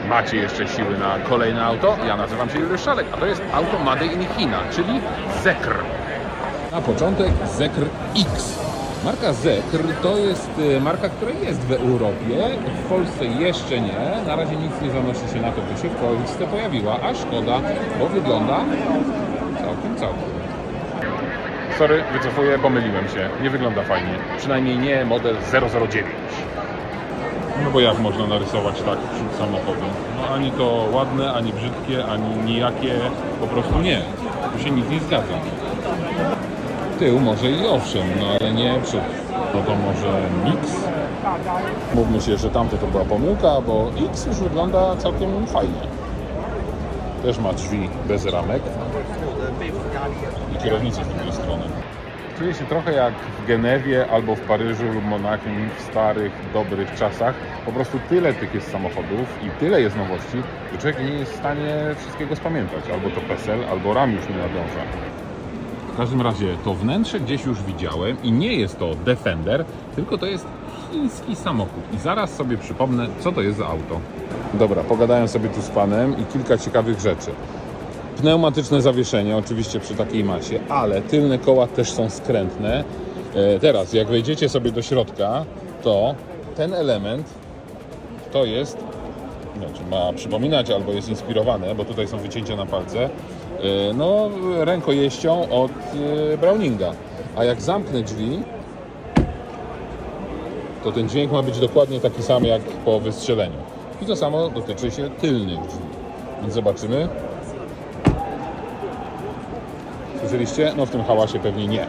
macie jeszcze siły na kolejne auto, ja nazywam się Juliusz Szalek, a to jest auto Made in China, czyli Zeekr. Na początek Zeekr X. Marka Zeekr to jest marka, która jest w Europie, w Polsce jeszcze nie. Na razie nic nie zanosi się na to, by się w Polsce pojawiła, a szkoda, bo wygląda całkiem. Sorry, wycofuję, pomyliłem się. Nie wygląda fajnie. Przynajmniej nie model 009. No bo jak można narysować tak przód samochodu? No ani to ładne, ani brzydkie, ani nijakie. Po prostu nie. Tu się nic nie zgadza. Tył może i owszem, no ale nie przód. No to może Mix? Mówmy się, że tamto to była pomyłka, bo X już wygląda całkiem fajnie. Też ma drzwi bez ramek i kierownicę z drugiej strony. Czuję się trochę jak w Genewie albo w Paryżu lub Monachium w starych, dobrych czasach. Po prostu tyle tych jest samochodów i tyle jest nowości, że człowiek nie jest w stanie wszystkiego spamiętać. Albo to PESEL, albo RAM już nie nadąża. W każdym razie to wnętrze gdzieś już widziałem i nie jest to Defender, tylko to jest chiński samochód. I zaraz sobie przypomnę, co to jest za auto. Dobra, pogadałem sobie tu z panem i kilka ciekawych rzeczy. Pneumatyczne zawieszenie, oczywiście przy takiej masie, ale tylne koła też są skrętne. Teraz, jak wejdziecie sobie do środka, to ten element to jest, znaczy ma przypominać albo jest inspirowane, bo tutaj są wycięcia na palce, no rękojeścią od Browninga. A jak zamknę drzwi, to ten dźwięk ma być dokładnie taki sam jak po wystrzeleniu. I to samo dotyczy się tylnych drzwi. Więc zobaczymy. Słyszeliście? No w tym hałasie pewnie nie.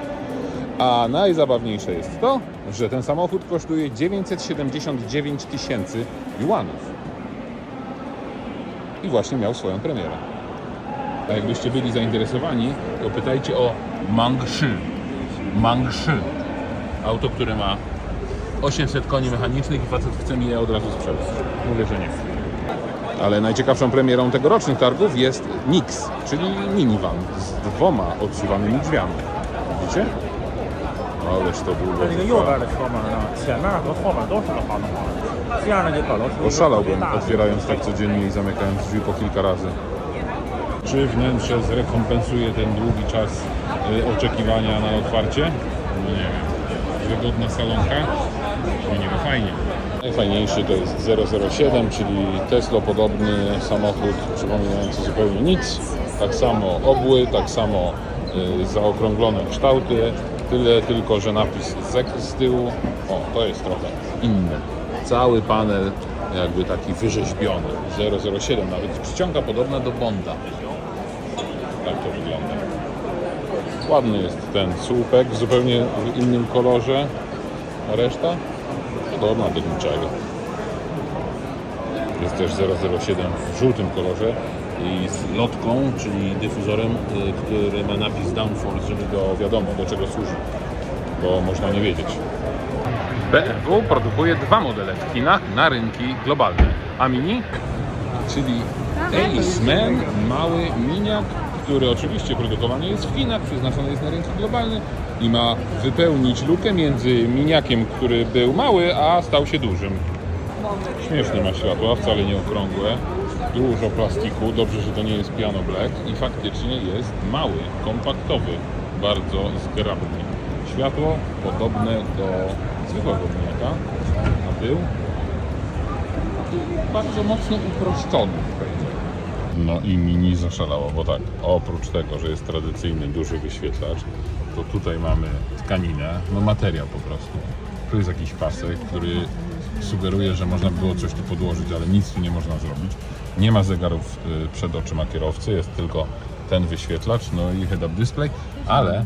A najzabawniejsze jest to, że ten samochód kosztuje 979 000 juanów. I właśnie miał swoją premierę. A jakbyście byli zainteresowani, to pytajcie o Mangshi. Mangshi. Auto, które ma 800 koni mechanicznych i facet chce mi je od razu sprzedać. Mówię, że nie. Ale najciekawszą premierą tegorocznych targów jest Nix, czyli minivan z 2 odsuwanymi drzwiami. Widzicie? Ależ to długo trwa. Oszalałbym, otwierając tak codziennie i zamykając drzwi po kilka razy. Czy wnętrze zrekompensuje ten długi czas oczekiwania na otwarcie? No nie wiem. Wygodna salonka? No nie ma fajnie. Najfajniejszy to jest 007, czyli Tesla-podobny samochód, przypominający zupełnie nic. Tak samo obły, tak samo zaokrąglone kształty. Tyle tylko, że napis Zeekr z tyłu. O, to jest trochę inny. Cały panel jakby taki wyrzeźbiony. 007, nawet czcionka podobna do Bonda. Tak to wygląda. Ładny jest ten słupek w zupełnie innym kolorze. A reszta? Podobna do niczego. Jest też 007 w żółtym kolorze i z lotką, czyli dyfuzorem, który ma napis Downforce, żeby to wiadomo, do czego służy, bo można nie wiedzieć. BMW produkuje 2 modele w Chinach na rynki globalne. A Mini, czyli Aceman, mały miniak, który oczywiście produkowany jest w Chinach, przeznaczony jest na rynki globalne i ma wypełnić lukę między miniakiem, który był mały, a stał się dużym. Śmieszne ma światła, wcale nie okrągłe, dużo plastiku, dobrze, że to nie jest piano black i faktycznie jest mały, kompaktowy, bardzo zgrabny. Światło podobne do zwykłego miniaka, a tył bardzo mocno uproszczony. No i Mini zaszalało, bo tak, oprócz tego, że jest tradycyjny, duży wyświetlacz, to tutaj mamy tkaninę, no materiał po prostu. Tu jest jakiś pasek, który sugeruje, że można było coś tu podłożyć, ale nic tu nie można zrobić. Nie ma zegarów przed oczyma kierowcy, jest tylko ten wyświetlacz, no i head-up display, ale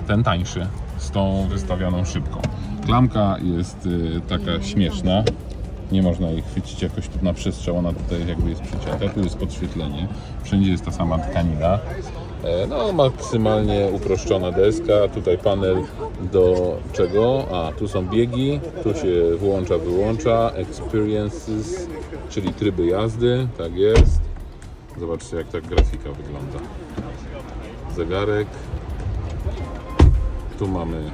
ten tańszy z tą wystawioną szybką. Klamka jest taka śmieszna. Nie można jej chwycić jakoś tu na przestrzał, ona tutaj jakby jest przycięta, tu jest podświetlenie, wszędzie jest ta sama tkanina. No maksymalnie uproszczona deska, tutaj panel do czego? A, tu są biegi, tu się włącza, wyłącza, experiences, czyli tryby jazdy, tak jest. Zobaczcie jak ta grafika wygląda. Zegarek, tu mamy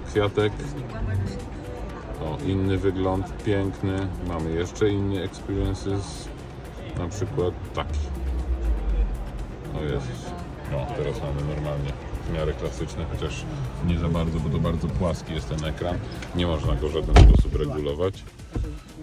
kwiatek. O, inny wygląd, piękny. Mamy jeszcze inny experiences. Na przykład taki. O jest. No, teraz mamy normalnie w miarę klasyczne, chociaż nie za bardzo, bo to bardzo płaski jest ten ekran. Nie można go w żaden sposób regulować.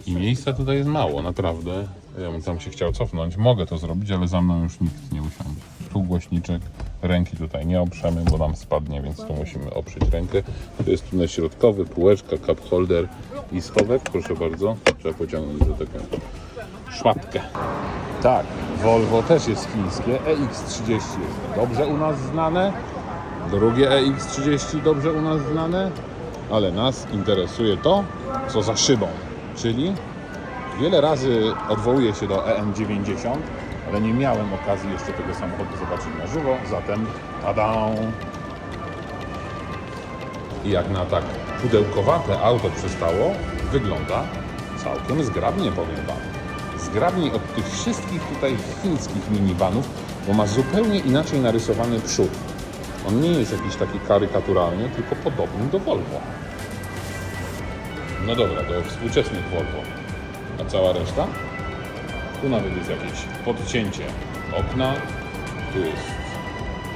I miejsca tutaj jest mało, naprawdę. Ja bym tam się chciał cofnąć. Mogę to zrobić, ale za mną już nikt nie usiądzie. Tu głośniczek, ręki tutaj nie oprzemy, bo nam spadnie, więc tu musimy oprzeć rękę. Tu jest tunel środkowy, półeczka, cup holder i schowek. Proszę bardzo, trzeba pociągnąć do tego szmatkę. Tak, Volvo też jest chińskie. EX30 jest dobrze u nas znane. Drugie EX30 dobrze u nas znane. Ale nas interesuje to, co za szybą. Czyli wiele razy odwołuję się do EM90, ale nie miałem okazji jeszcze tego samochodu zobaczyć na żywo, zatem tada! I jak na tak pudełkowate auto przystało, wygląda całkiem zgrabnie, powiem Wam. Zgrabniej od tych wszystkich tutaj chińskich minivanów, bo ma zupełnie inaczej narysowany przód. On nie jest jakiś taki karykaturalny, tylko podobny do Volvo. No dobra, do współczesnych Volvo. A cała reszta? Tu nawet jest jakieś podcięcie okna. Tu jest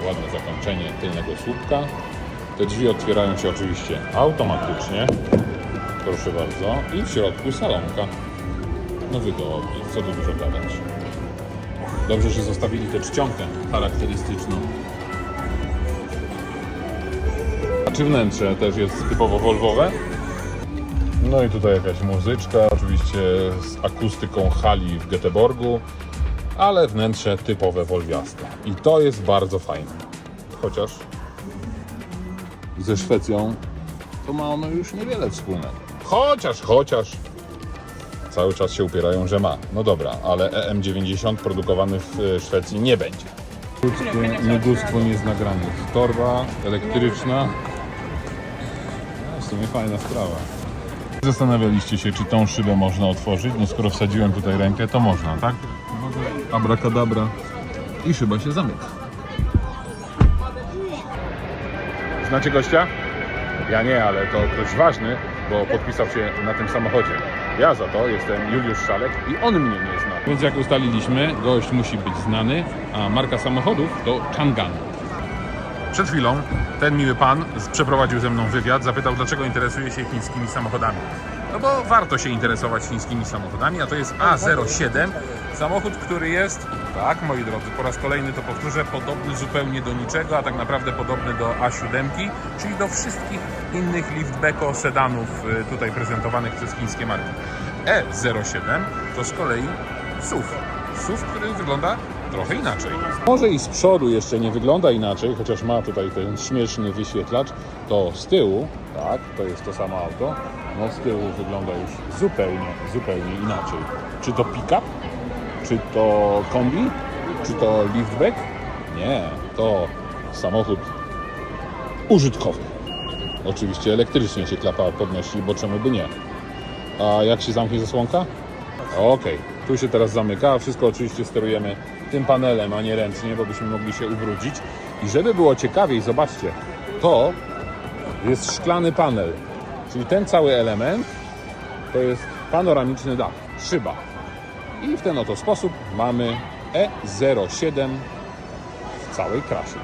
ładne zakończenie tylnego słupka. Te drzwi otwierają się oczywiście automatycznie. Proszę bardzo. I w środku salonka. No wygodnie, co tu dużo gadać. Dobrze, że zostawili tę czcionkę charakterystyczną. A czy wnętrze też jest typowo Volvowe? No i tutaj jakaś muzyczka, oczywiście z akustyką hali w Göteborgu, ale wnętrze typowe wolwiaste. I to jest bardzo fajne. Chociaż ze Szwecją to ma ono już niewiele wspólnego. Chociaż cały czas się upierają, że ma. No dobra, ale EM90 produkowany w Szwecji nie będzie. Ludzkie niegustwo nie zna granic. Torba elektryczna. No, w sumie fajna sprawa. Zastanawialiście się, czy tą szybę można otworzyć? No skoro wsadziłem tutaj rękę, to można, tak? Abracadabra. I szyba się zamyka. Znacie gościa? Ja nie, ale to ktoś ważny, bo podpisał się na tym samochodzie. Ja za to jestem Juliusz Szalek i on mnie nie zna. Więc jak ustaliliśmy, gość musi być znany, a marka samochodów to Changan. Przed chwilą ten miły pan przeprowadził ze mną wywiad, zapytał, dlaczego interesuje się chińskimi samochodami. No bo warto się interesować chińskimi samochodami, a to jest A07, samochód, który jest, tak moi drodzy, po raz kolejny to powtórzę, podobny zupełnie do niczego, a tak naprawdę podobny do A7, czyli do wszystkich innych liftbacko sedanów tutaj prezentowanych przez chińskie marki. E07 to z kolei SUV. SUV, który wygląda trochę inaczej. Może i z przodu jeszcze nie wygląda inaczej, chociaż ma tutaj ten śmieszny wyświetlacz, to z tyłu, tak, to jest to samo auto, no z tyłu wygląda już zupełnie inaczej. Czy to pick-up? Czy to kombi? Czy to liftback? Nie, to samochód użytkowy. Oczywiście elektrycznie się klapa podnosi, bo czemu by nie? A jak się zamknie zasłonka? Okej, tu się teraz zamyka, a wszystko oczywiście sterujemy tym panelem, a nie ręcznie, bo byśmy mogli się ubrudzić. I żeby było ciekawiej, zobaczcie, to jest szklany panel, czyli ten cały element to jest panoramiczny dach, szyba. I w ten oto sposób mamy E07 w całej krasie.